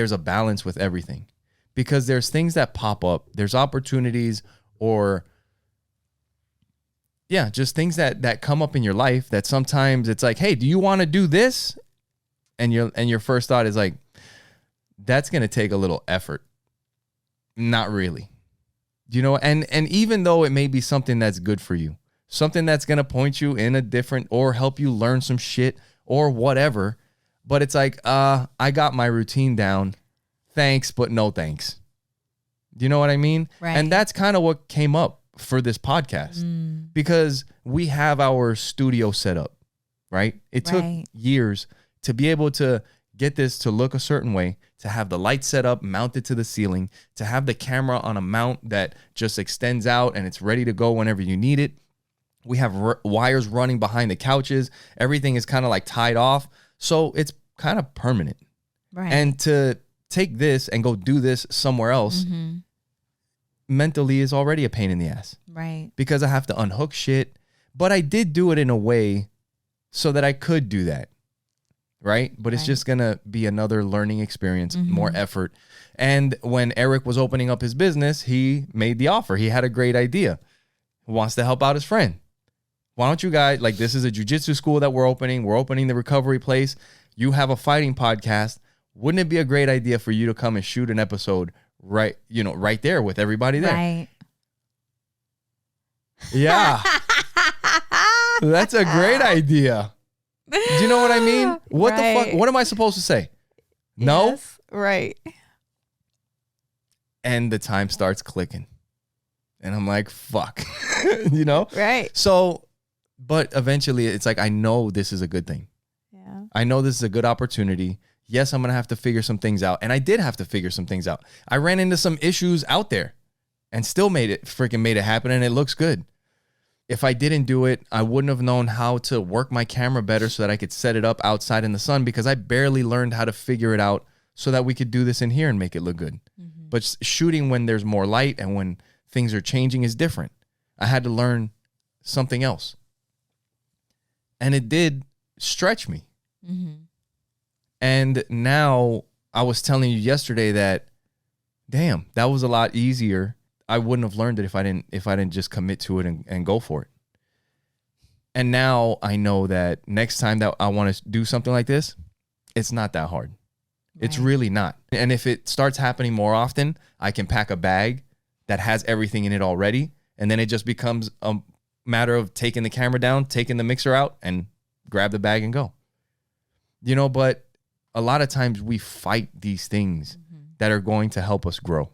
there's a balance with everything, because there's things that pop up. There's opportunities or just things that come up in your life that sometimes it's like, hey, do you want to do this? And your first thought is like, that's going to take a little effort. Not really. You know, and even though it may be something that's good for you, something that's going to point you in a different or help you learn some shit or whatever, but it's like, I got my routine down. Thanks, but no thanks. Do you know what I mean? Right. And that's kind of what came up for this podcast, because we have our studio set up, right? It took years to be able to get this to look a certain way, to have the light set up, mounted to the ceiling, to have the camera on a mount that just extends out and it's ready to go whenever you need it. We have wires running behind the couches. Everything is kind of like tied off. So it's kind of permanent. Right. And to take this and go do this somewhere else mentally is already a pain in the ass. Right. Because I have to unhook shit. But I did do it in a way so that I could do that. Right. But it's just going to be another learning experience, more effort. And when Eric was opening up his business, he made the offer. He had a great idea. He wants to help out his friend. Why don't you guys, like, this is a jiu-jitsu school that we're opening. We're opening the recovery place. You have a fighting podcast. Wouldn't it be a great idea for you to come and shoot an episode right there with everybody there? Right. Yeah. That's a great idea. Do you know what I mean? What the fuck? What am I supposed to say? No? Yes, right. And the time starts clicking. And I'm like, fuck. You know? Right. So, but eventually it's like, I know this is a good thing. Yeah. I know this is a good opportunity. Yes, I'm going to have to figure some things out. And I did have to figure some things out. I ran into some issues out there and still made it happen. And it looks good. If I didn't do it, I wouldn't have known how to work my camera better so that I could set it up outside in the sun, because I barely learned how to figure it out so that we could do this in here and make it look good. But shooting when there's more light and when things are changing is different. I had to learn something else. And it did stretch me. And now I was telling you yesterday that, damn, that was a lot easier. I wouldn't have learned it if I didn't just commit to it and go for it. And now I know that next time that I want to do something like this, it's not that hard. Right. It's really not. And if it starts happening more often, I can pack a bag that has everything in it already. And then it just becomes a matter of taking the camera down, taking the mixer out, and grab the bag and go. You know, but a lot of times we fight these things that are going to help us grow.